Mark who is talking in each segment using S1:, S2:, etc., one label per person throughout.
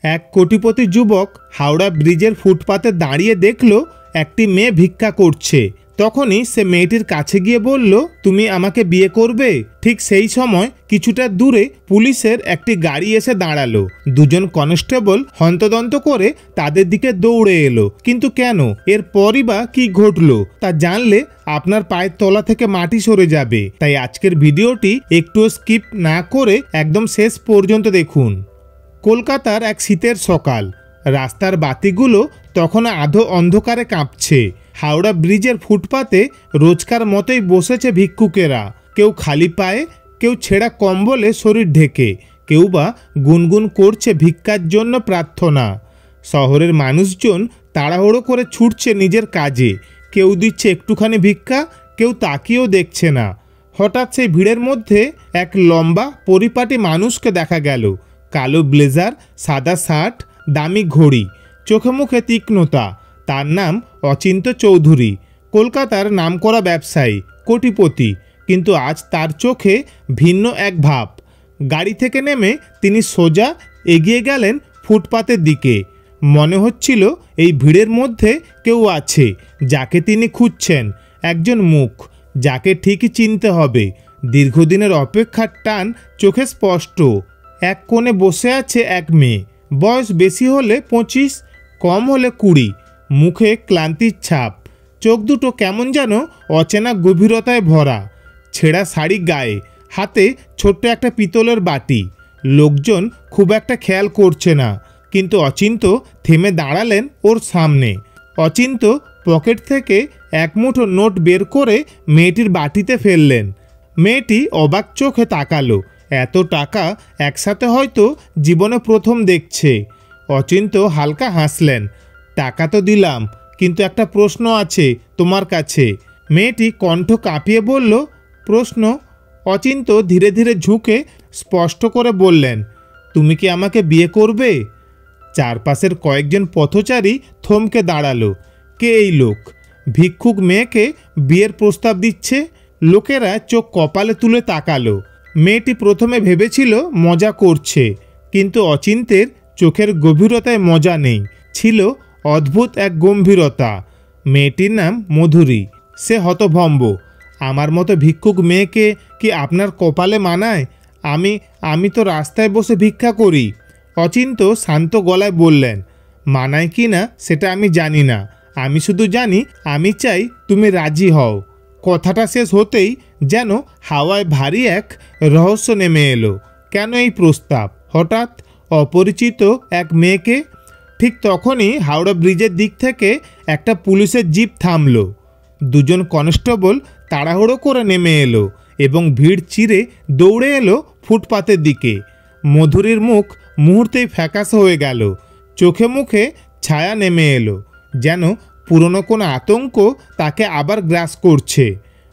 S1: এক কোটিপতি যুবক হাওড়া ব্রিজের ফুটপাতে দাঁড়িয়ে দেখল একটি মেয়ে ভিক্ষা করছে। তখনই সে মেয়েটির কাছে গিয়ে বলল, তুমি আমাকে বিয়ে করবে? ঠিক সেই সময় কিছুটা দূরে পুলিশের একটি গাড়ি এসে দাঁড়ালো। দুজন কনস্টেবল হন্তদন্ত করে তাদের দিকে দৌড়ে এলো। কিন্তু কেন? এরপরই বা কি ঘটলো তা জানলে আপনার পায়ের তলা থেকে মাটি সরে যাবে। তাই আজকের ভিডিওটি একটু স্কিপ না করে একদম শেষ পর্যন্ত দেখুন। কলকাতার এক শীতের সকাল, রাস্তার বাতিগুলো তখন আধো অন্ধকারে কাঁপছে। হাওড়া ব্রিজের ফুটপাতে রোজকার মতোই বসেছে ভিক্ষুকেরা। কেউ খালি পায়ে, কেউ ছেঁড়া কম্বলে শরীর ঢেকে, কেউ বা গুনগুন করছে ভিক্ষার জন্য প্রার্থনা। শহরের মানুষজন তাড়াহুড়ো করে ছুটছে নিজের কাজে। কেউ দিচ্ছে একটুখানি ভিক্ষা, কেউ তাকিয়েও দেখছে না। হঠাৎ সেই ভিড়ের মধ্যে এক লম্বা পরিপাটি মানুষকে দেখা গেল। কালো ব্লেজার, সাদা শার্ট, দামি ঘড়ি, চোখে মুখে তীক্ষ্ণতা। তার নাম অচিন্ত চৌধুরী। কলকাতার নামকরা ব্যবসায়ী, কোটিপতি। কিন্তু আজ তার চোখে ভিন্ন এক ভাব। গাড়ি থেকে নেমে তিনি সোজা এগিয়ে গেলেন ফুটপাতের দিকে। মনে হচ্ছিল এই ভিড়ের মধ্যে কেউ আছে যাকে তিনি খুঁজছেন, একজন মুখ যাকে ঠিকই চিনতে হবে। দীর্ঘদিনের অপেক্ষার টান চোখে স্পষ্ট। এক কোণে বসে আছে এক মেয়ে, বয়স বেশি হলে 25, কম হলে 20, মুখে ক্লান্তির ছাপ, চোখ দুটো কেমন যেন অচেনা গভীরতায় ভরা। ছেঁড়া শাড়ি গায়ে, হাতে ছোট্ট একটা পিতলের বাটি। লোকজন খুব একটা খেয়াল করছে না, কিন্তু অচিন্ত থেমে দাঁড়ালেন ওর সামনে। অচিন্ত পকেট থেকে এক মুঠো নোট বের করে মেয়েটির বাটিতে ফেললেন। মেয়েটি অবাক চোখে তাকালো। এত টাকা একসাথে হয়তো জীবনে প্রথম দেখছে। অচিন্ত হালকা হাসলেন। টাকা তো দিলাম, কিন্তু একটা প্রশ্ন আছে তোমার কাছে। মেয়েটি কণ্ঠ কাঁপিয়ে বলল, প্রশ্ন? অচিন্ত ধীরে ধীরে ঝুঁকে স্পষ্ট করে বললেন, তুমি কি আমাকে বিয়ে করবে? চারপাশের কয়েকজন পথচারী থমকে দাঁড়ালো। কে এই লোক? ভিক্ষুক মেয়েকে বিয়ের প্রস্তাব দিচ্ছে। লোকেরা চোখ কপালে তুলে তাকালো। মেয়েটি প্রথমে ভেবেছিল মজা করছে, কিন্তু অচিন্তের চোখের গভীরতায় মজা নেই, ছিল অদ্ভুত এক গম্ভীরতা। মেয়েটির নাম মধুরী। সে হতভম্ব। আমার মতো ভিক্ষুক মেয়েকে কি আপনার কপালে মানায়? আমি তো রাস্তায় বসে ভিক্ষা করি। অচিন্ত শান্ত গলায় বললেন, মানায় কি না সেটা আমি জানি না, আমি শুধু জানি আমি চাই তুমি রাজি হও। কথাটা শেষ হতেই যেন হাওয়ায় ভারী এক রহস্য নেমে এলো। কেন এই প্রস্তাব? হঠাৎ অপরিচিত এক মেয়েকে? ঠিক তখনই হাওড়া ব্রিজের দিক থেকে একটা পুলিশের জিপ থামলো। দুজন কনস্টেবল তাড়াহুড়ো করে নেমে এলো এবং ভিড় চিরে দৌড়ে এলো ফুটপাতের দিকে। মধুরীর মুখ মুহূর্তেই ফ্যাকাশে হয়ে গেল। চোখে মুখে ছায়া নেমে এলো, যেন পুরনো কোনো আতঙ্ক তাকে আবার গ্রাস করছে।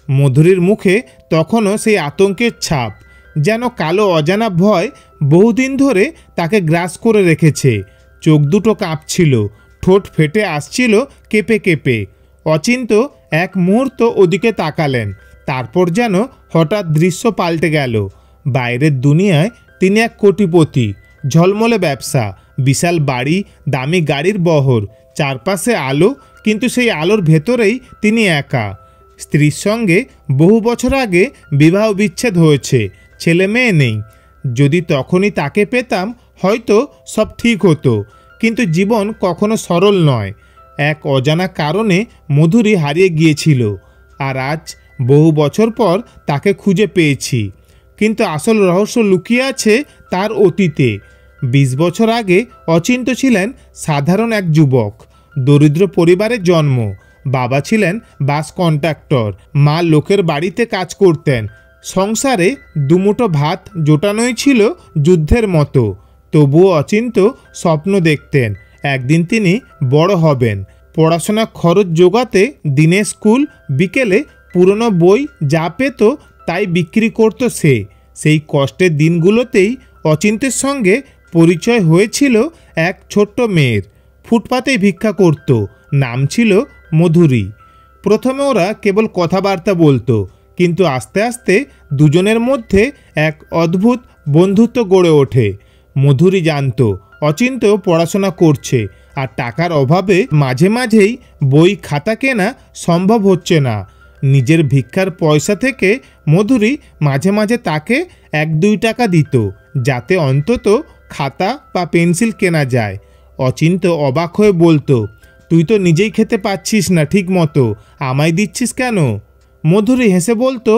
S1: মধুরীর মুখে তখনও সেই আতঙ্কের ছাপ, যেন কালো অজানা ভয় বহুদিন ধরে তাকে গ্রাস করে রেখেছে। চোখ দুটো কাঁপছিল, ঠোঁট ফেটে আসছিল কেঁপে কেঁপে। অচিন্ত এক মুহূর্ত ওদিকে তাকালেন, তারপর যেন হঠাৎ দৃশ্য পাল্টে গেল। বাইরের দুনিয়ায় তিনি এক কোটিপতি, ঝলমলে ব্যবসা, বিশাল বাড়ি, দামি গাড়ির বহর, চারপাশে আলো, কিন্তু সেই আলোর ভেতরেই তিনি একা। স্ত্রীর সঙ্গে বহু বছর আগে বিবাহ বিচ্ছেদ হয়েছে, ছেলে মেয়ে নেই। যদি তখনই তাকে পেতাম হয়তো সব ঠিক হতো, কিন্তু জীবন কখনো সরল নয়। এক অজানা কারণে মধুরী হারিয়ে গিয়েছিল, আর আজ বহু বছর পর তাকে খুঁজে পেয়েছি। কিন্তু আসল রহস্য লুকিয়ে আছে তার অতীতে। 20 বছর আগে অচিন্ত ছিলেন সাধারণ এক যুবক। দরিদ্র পরিবারে জন্ম। বাবা ছিলেন বাস কন্ট্রাক্টর, মা লোকের বাড়িতে কাজ করতেন। সংসারে দুমুঠো ভাত জোটানোই ছিল যুদ্ধের মতো। তবুও অচিন্ত স্বপ্ন দেখতেন একদিন তিনি বড় হবেন। পড়াশোনা খরচ জোগাতে দিনে স্কুল, বিকেলে পুরনো বই যা পেত তাই বিক্রি করত সে। সেই কষ্টের দিনগুলোতেই অচিন্তের সঙ্গে পরিচয় হয়েছিল এক ছোট্ট মেয়ের। ফুটপাতেই ভিক্ষা করত, নাম ছিল মধুরী। প্রথমে ওরা কেবল কথাবার্তা বলতো, কিন্তু আস্তে আস্তে দুজনের মধ্যে এক অদ্ভুত বন্ধুত্ব গড়ে ওঠে। মধুরী জানত অচিন্ত পড়াশোনা করছে, আর টাকার অভাবে মাঝে মাঝেই বই খাতা কেনা সম্ভব হচ্ছে না। নিজের ভিক্ষার পয়সা থেকে মধুরী মাঝে মাঝে তাকে 1-2 টাকা দিত, যাতে অন্তত খাতা বা পেন্সিল কেনা যায়। অচিন্ত অবাক হয়ে বলতো, তুই তো নিজেই খেতে পাচ্ছিস না ঠিক মতো, আমায় দিচ্ছিস কেন? মধুরী হেসে বলতো,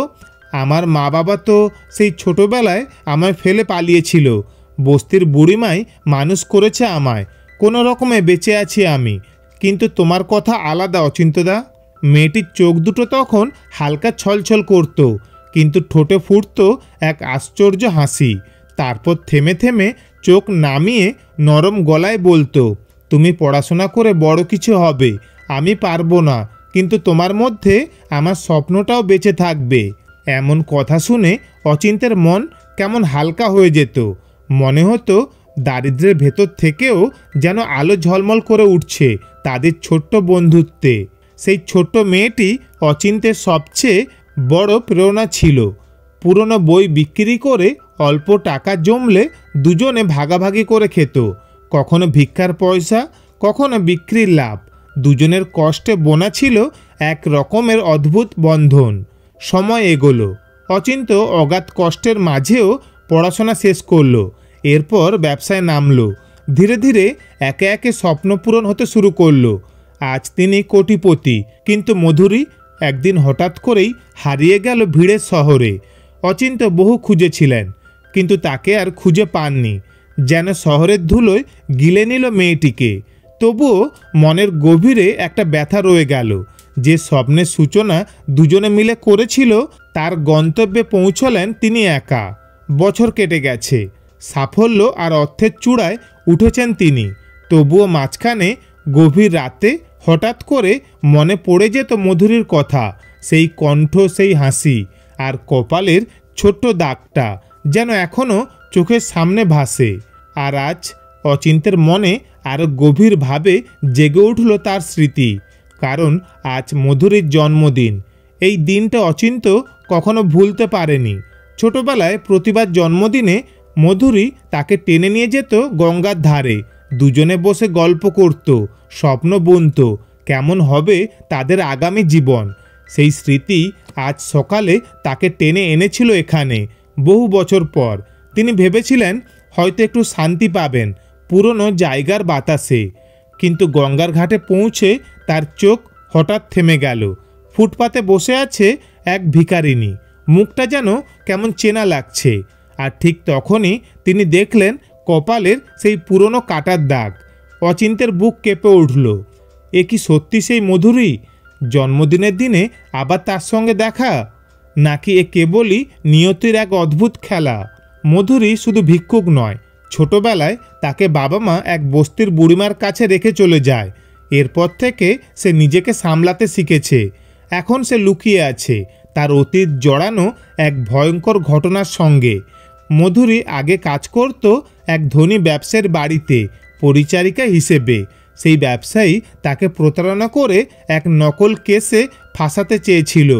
S1: আমার মা বাবা তো সেই ছোটোবেলায় আমায় ফেলে পালিয়েছিল। বস্তির বুড়িমাই মানুষ করেছে আমায়, কোনো রকমে বেঁচে আছি আমি। কিন্তু তোমার কথা আলাদা অচিন্তদা। মেয়েটির চোখ দুটো তখন হালকা ছলছল করত, কিন্তু ঠোঁটে ফুটতো এক আশ্চর্য হাসি। তারপর থেমে থেমে চোখ নামিয়ে নরম গলায় বলতো, তুমি পড়াশোনা করে বড় কিছু হবে, আমি পারবো না, কিন্তু তোমার মধ্যে আমার স্বপ্নটাও বেঁচে থাকবে। এমন কথা শুনে অচিন্তের মন কেমন হালকা হয়ে যেত। মনে হতো দারিদ্র্যের ভেতর থেকেও যেন আলো ঝলমল করে উঠছে তাদের ছোট্ট বন্ধুত্বে। সেই ছোট্ট মেয়েটি অচিন্তের সবচেয়ে বড় প্রেরণা ছিল। পুরনো বই বিক্রি করে অল্প টাকা জমলে দুজনে ভাগাভাগি করে খেত, কখনো ভিক্ষার পয়সা, কখনো বিক্রির লাভ। দুজনের কষ্টে বোনা ছিল এক রকমের অদ্ভুত বন্ধন। সময় এগোলো, অচিন্ত অগাধ কষ্টের মাঝেও পড়াশোনা শেষ করলো, এরপর ব্যবসায় নামলো। ধীরে ধীরে একে একে স্বপ্ন পূরণ হতে শুরু করলো। আজ তিনি কোটিপতি, কিন্তু মধুরী একদিন হঠাৎ করেই হারিয়ে গেল ভিড়ের শহরে। অচিন্ত বহু খুঁজেছিলেন, কিন্তু তাকে আর খুঁজে পাননি। যেন শহরের ধুলোয় গিলে নিল মেয়েটিকে। তবুও মনের গভীরে একটা ব্যথা রয়ে গেল। যে স্বপ্নের সূচনা দুজনে মিলে করেছিল, তার গন্তব্যে পৌঁছলেন তিনি একা। বছর কেটে গেছে, সাফল্য আর অর্থের চূড়ায় উঠেছেন তিনি। তবুও মাঝখানে গভীর রাতে হঠাৎ করে মনে পড়ে যেত মধুরীর কথা, সেই কণ্ঠ, সেই হাসি, আর কপালের ছোট্ট দাগটা যেন এখনও চোখের সামনে ভাসে। আর আজ অচিন্তের মনে আরও গভীরভাবে জেগে উঠল তার স্মৃতি, কারণ আজ মধুরীর জন্মদিন। এই দিনটা অচিন্ত কখনো ভুলতে পারেনি। ছোটবেলায় প্রতিবার জন্মদিনে মধুরী তাকে টেনে নিয়ে যেত গঙ্গার ধারে। দুজনে বসে গল্প করত, স্বপ্ন বুনত কেমন হবে তাদের আগামী জীবন। সেই স্মৃতি আজ সকালে তাকে টেনে এনেছিল এখানে। বহু বছর পর তিনি ভেবেছিলেন হয়তো একটু শান্তি পাবেন পুরনো জায়গার বাতাসে, কিন্তু গঙ্গার ঘাটে পৌঁছে তার চোখ হঠাৎ থেমে গেল। ফুটপাতে বসে আছে এক ভিখারিনী, মুখটা যেন কেমন চেনা লাগছে। আর ঠিক তখনই তিনি দেখলেন কপালের সেই পুরনো কাটার দাগ। অচিন্তের বুক কেঁপে উঠল। এ কি সত্যি সেই মধুরী? জন্মদিনের দিনে আবার তার সঙ্গে দেখা, নাকি এ কেবলই নিয়তির এক অদ্ভুত খেলা? মধুরী শুধু ভিক্ষুক নয়, ছোটবেলায় তাকে বাবা মা এক বস্তির বুড়িমার কাছে রেখে চলে যায়। এরপর থেকে সে নিজেকে সামলাতে শিখেছে। এখন সে লুকিয়ে আছে তার অতীত জড়ানো এক ভয়ঙ্কর ঘটনার সঙ্গে। মধুরী আগে কাজ করত এক ধনী ব্যবসায়ীর বাড়িতে পরিচারিকা হিসেবে। সেই ব্যবসায়ী তাকে প্রতারণা করে এক নকল কেসে ফাঁসাতে চেয়েছিল।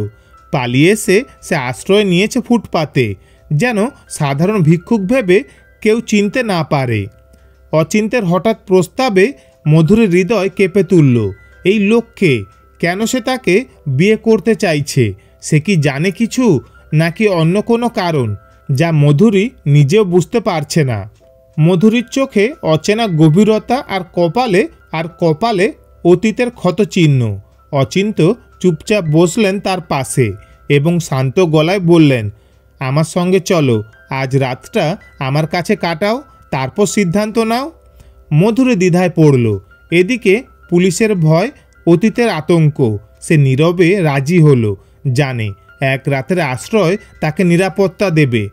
S1: পালিয়ে এসে সে আশ্রয় নিয়েছে ফুটপাতে, যেন সাধারণ ভিক্ষুক ভেবে কেউ চিনতে না পারে। অচিন্তের হঠাৎ প্রস্তাবে মধুরীর হৃদয় কেঁপে তুলল। এই লোককে কেন সে তাকে বিয়ে করতে চাইছে? সে কি জানে কিছু, নাকি অন্য কোনো কারণ যা মধুরী নিজেও বুঝতে পারছে না? মধুরীর চোখে অচেনা গভীরতা, আর কপালে অতীতের ক্ষতচিহ্ন। অচিন্ত চুপচাপ বসলেন তার পাশে এবং শান্ত গলায় বললেন, আমার সঙ্গে চলো, আজ রাতটা আমার কাছে কাটাও, তারপর সিদ্ধান্ত নাও। মধুরী দ্বিধায় পড়ল। এদিকে পুলিশের ভয়, অতীতের আতঙ্ক। সে নীরবে রাজি হলো, জানে এক রাতের আশ্রয় তাকে নিরাপত্তা দেবে।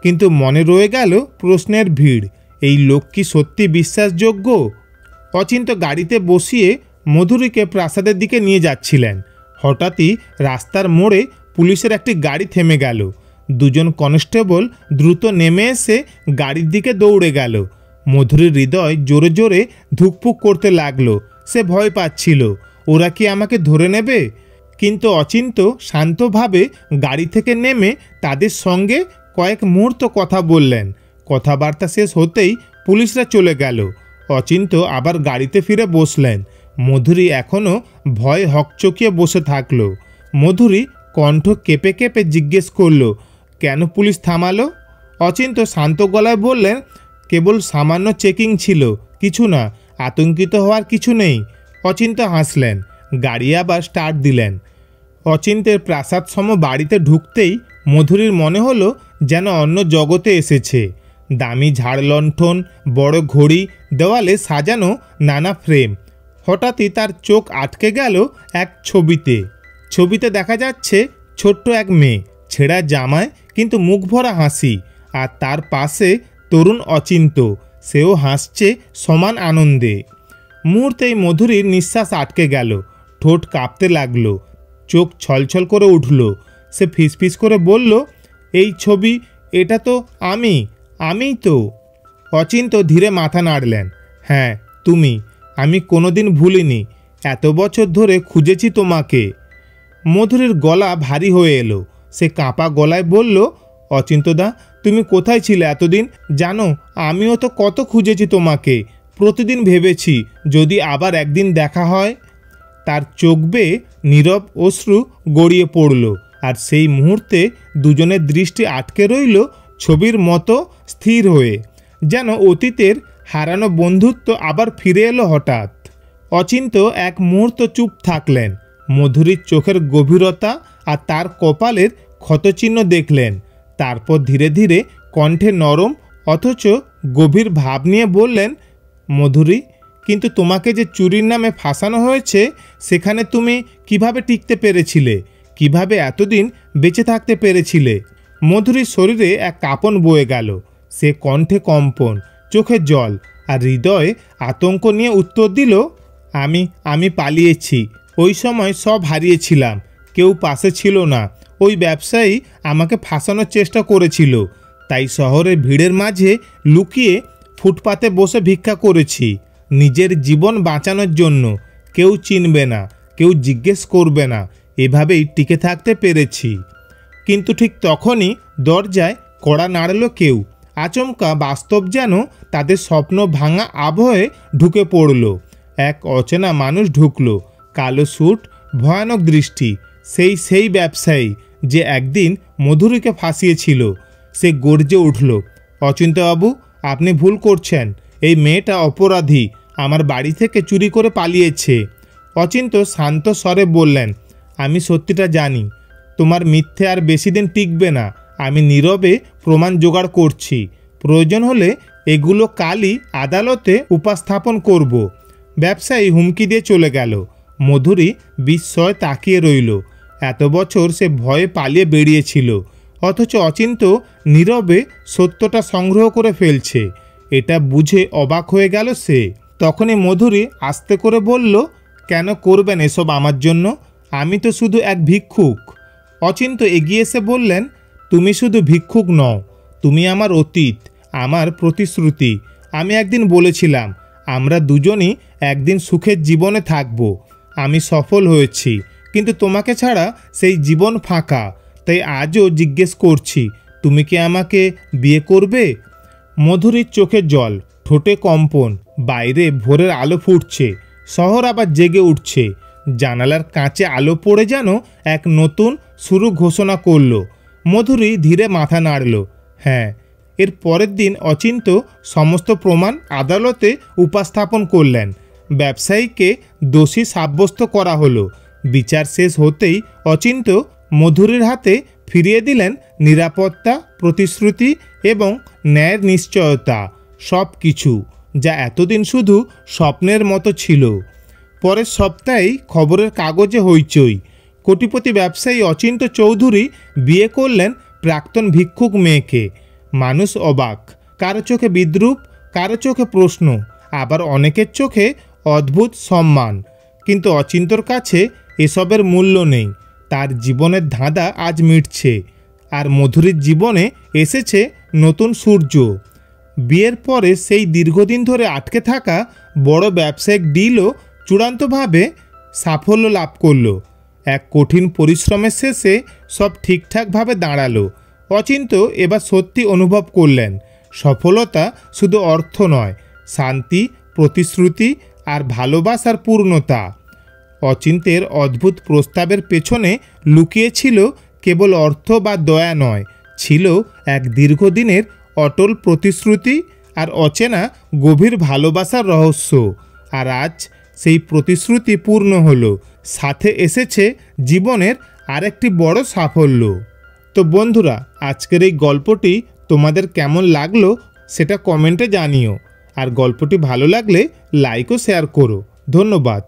S1: কিন্তু মনে রয়ে গেল প্রশ্নের ভিড়, এই লোক কি সত্যি বিশ্বাসযোগ্য? অচিন্ত গাড়িতে বসিয়ে মধুরীকে প্রাসাদের দিকে নিয়ে যাচ্ছিলেন। হঠাৎই রাস্তার মোড়ে পুলিশের একটি গাড়ি থেমে গেল। দুজন কনস্টেবল দ্রুত নেমে এসে গাড়ির দিকে দৌড়ে গেল। মধুরীর হৃদয় জোরে জোরে ধুকপুক করতে লাগলো। সে ভয় পাচ্ছিল, ওরা কি আমাকে ধরে নেবে? কিন্তু অচিন্ত শান্তভাবে গাড়ি থেকে নেমে তাদের সঙ্গে কয়েক মুহূর্ত কথা বললেন। কথাবার্তা শেষ হতেই পুলিশরা চলে গেল। অচিন্ত আবার গাড়িতে ফিরে বসলেন। মধুরী এখনও ভয় হকচকিয়ে বসে থাকলো। মধুরী কণ্ঠ কেঁপে কেঁপে জিজ্ঞেস করলো, কেন পুলিশ থামালো? অচিন্ত শান্ত গলায় বললেন, কেবল সামান্য চেকিং ছিল, কিছু না, আতঙ্কিত হওয়ার কিছু নেই। অচিন্ত হাসলেন, গাড়ি আবার স্টার্ট দিলেন। অচিন্তের প্রাসাদ সম বাড়িতে ঢুকতেই মধুরীর মনে হলো যেন অন্য জগতে এসেছে। দামি ঝাড় লণ্ঠন, বড় ঘড়ি, দেওয়ালে সাজানো নানা ফ্রেম। হঠাৎই তার চোখ আটকে গেল এক ছবিতে। ছবিতে দেখা যাচ্ছে ছোট্ট এক মেয়ে, ছেঁড়া জামায় কিন্তু মুখ ভরা হাসি, আর তার পাশে তরুণ অচিন্ত, সেও হাসছে সমান আনন্দে। মুহূর্তেই মধুরীর নিঃশ্বাস আটকে গেল, ঠোঁট কাঁপতে লাগলো, চোখ ছলছল করে উঠল। সে ফিসফিস করে বলল, এই ছবি, এটা তো আমিই তো। অচিন্ত ধীরে মাথা নাড়লেন, হ্যাঁ তুমি, আমি কোনোদিন ভুলিনি, এত বছর ধরে খুঁজেছি তোমাকে। মধুরীর গলা ভারী হয়ে এলো। সে কাঁপা গলায় বলল, অচিন্তদা, তুমি কোথায় ছিলে এতদিন? জানো, আমিও তো কত খুঁজেছি তোমাকে, প্রতিদিন ভেবেছি যদি আবার একদিন দেখা হয়। তার চোখ বেয়ে নীরব অশ্রু গড়িয়ে পড়ল, আর সেই মুহূর্তে দুজনের দৃষ্টি আটকে রইল ছবির মতো স্থির হয়ে, যেন অতীতের হারানো বন্ধুত্ব আবার ফিরে এলো হঠাৎ। অচিন্ত এক মুহূর্ত চুপ থাকলেন। মধুরীর চোখের গভীরতা আর তার কপালের ক্ষতচিহ্ন দেখলেন। তারপর ধীরে ধীরে কণ্ঠে নরম অথচ গভীর ভাব নিয়ে বললেন, মধুরী, কিন্তু তোমাকে যে চুরির নামে ফাঁসানো হয়েছে, সেখানে তুমি কিভাবে টিকতে পেরেছিলে? কিভাবে এতদিন বেঁচে থাকতে পেরেছিলে? মধুরীর শরীরে এক কাঁপন বয়ে গেল। সে কণ্ঠে কম্পন, চোখে জল, আর হৃদয়ে আতঙ্ক নিয়ে উত্তর দিল, আমি পালিয়েছি। ওই সময় সব হারিয়েছিলাম, কেউ পাশে ছিল না। ওই ব্যবসায়ী আমাকে ফাঁসানোর চেষ্টা করেছিল, তাই শহরের ভিড়ের মাঝে লুকিয়ে ফুটপাতে বসে ভিক্ষা করেছি, নিজের জীবন বাঁচানোর জন্য। কেউ চিনবে না, কেউ জিজ্ঞেস করবে না, এভাবেই টিকে থাকতে পেরেছি। কিন্তু ঠিক তখনই দরজায় কড়া নাড়ল কেউ। আচমকা বাস্তব যেন তাদের স্বপ্ন ভাঙা আবহে ঢুকে পড়ল। এক অচেনা মানুষ ঢুকল, কালো স্যুট, ভয়ানক দৃষ্টি। সেই ব্যবসায়ী যে একদিন মধুরীকে ফাঁসিয়েছিল। সে গর্জে উঠল, অচিন্তবাবু, আপনি ভুল করছেন। এই মেয়েটা অপরাধী, আমার বাড়ি থেকে চুরি করে পালিয়েছে। অচিন্ত শান্ত স্বরে বললেন, আমি সত্যিটা জানি। তোমার মিথ্যে আর বেশি দিন টিকবে না। আমি নীরবে প্রমাণ জোগাড় করছি। প্রয়োজন হলে এগুলো কালই আদালতে উপস্থাপন করব। ব্যবসায়ী হুমকি দিয়ে চলে গেল। মধুরী বিস্ময়ে তাকিয়ে রইল। এত বছর সে ভয়ে পালিয়ে বেরিয়েছিল, অথচ অচিন্ত নীরবে সত্যটা সংগ্রহ করে ফেলছে। এটা বুঝে অবাক হয়ে গেল সে। তখনই মধুরী আস্তে করে বলল, কেন করবেন এসব আমার জন্য? আমি তো শুধু এক ভিক্ষুক। অচিন্ত এগিয়ে এসে বললেন, তুমি শুধু ভিক্ষুক নও, তুমি আমার অতীত, আমার প্রতিশ্রুতি। আমি একদিন বলেছিলাম আমরা দুজনই একদিন সুখের জীবনে থাকব। আমি সফল হয়েছি, কিন্তু তোমাকে ছাড়া সেই জীবন ফাঁকা। তাই আজও জিজ্ঞেস করছি, তুমি কি আমাকে বিয়ে করবে? মধুরীর চোখে জল, ঠোঁটে কম্পন। বাইরে ভোরের আলো ফুটছে, শহর আবার জেগে উঠছে। জানালার কাঁচে আলো পড়ে যেন এক নতুন শুরু ঘোষণা করল। মধুরী ধীরে মাথা নাড়ল। হ্যাঁ। এর পরের দিন অচিন্ত সমস্ত প্রমাণ আদালতে উপস্থাপন করলেন। ব্যবসায়ীকে দোষী সাব্যস্ত করা হলো। বিচার শেষ হতেই অচিন্ত মধুরীর হাতে ফিরিয়ে দিলেন নিরাপত্তা, প্রতিশ্রুতি এবং ন্যায়ের নিশ্চয়তা, সব কিছু যা এতদিন শুধু স্বপ্নের মতো ছিল। পরের সপ্তাহেই খবরের কাগজে হইচই। কোটিপতি ব্যবসায়ী অচিন্ত চৌধুরী বিয়ে করলেন প্রাক্তন ভিক্ষুক মেয়েকে। মানুষ অবাক, কারো চোখে বিদ্রূপ, কারো চোখে প্রশ্ন, আবার অনেকের চোখে অদ্ভুত সম্মান। কিন্তু অচিন্তর কাছে এসবের মূল্য নেই। তার জীবনের ধাঁধা আজ মিটছে, আর মধুরীর জীবনে এসেছে নতুন সূর্য। বিয়ের পরে সেই দীর্ঘদিন ধরে আটকে থাকা বড় ব্যবসায়িক ডিলও চূড়ান্তভাবে সাফল্য লাভ করল। এক কঠিন পরিশ্রমের শেষে সব ঠিকঠাকভাবে দাঁড়ালো। অচিন্ত এবার সত্যি অনুভব করলেন, সফলতা শুধু অর্থ নয়, শান্তি, প্রতিশ্রুতি আর ভালোবাসার পূর্ণতা। অচিন্তের অদ্ভুত প্রস্তাবের পেছনে লুকিয়েছিল কেবল অর্থ বা দয়া নয়, ছিল এক দীর্ঘদিনের অটল প্রতিশ্রুতি আর অচেনা গভীর ভালোবাসার রহস্য। আর আজ সেই প্রতিশ্রুতি পূর্ণ হলো, সাথে এসেছে জীবনের আরেকটি বড় সাফল্য। তো বন্ধুরা, আজকের এই গল্পটি তোমাদের কেমন লাগলো সেটা কমেন্টে জানিও। আর গল্পটি ভালো লাগলে লাইক ও শেয়ার করো। ধন্যবাদ।